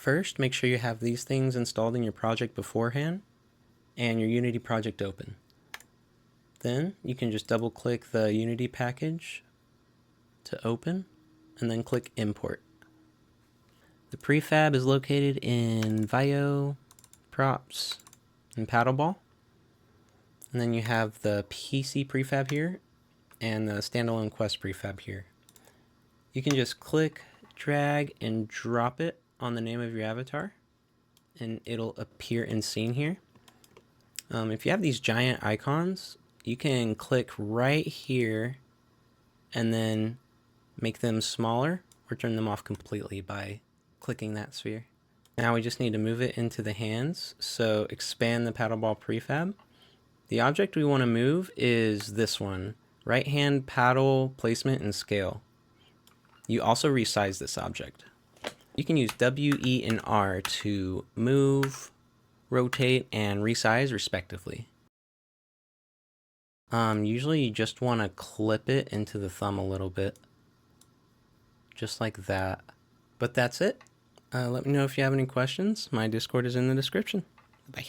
First, make sure you have these things installed in your project beforehand and your Unity project open. Then you can just double click the Unity package to open and then click import. The prefab is located in VIO, props, and paddleball. And then you have the PC prefab here and the standalone quest prefab here. You can just click, drag, and drop it on the name of your avatar and it'll appear in scene here. If you have these giant icons, you can click right here and then make them smaller or turn them off completely by clicking that sphere. Now we just need to move it into the hands, so expand the paddleball prefab. The object we want to move is this one, right hand paddle placement and scale. You also resize this object. You can use W, E, and R to move, rotate, and resize respectively. Usually you just want to clip it into the thumb a little bit, just like that. But that's it. Let me know if you have any questions. My Discord is in the description. Bye.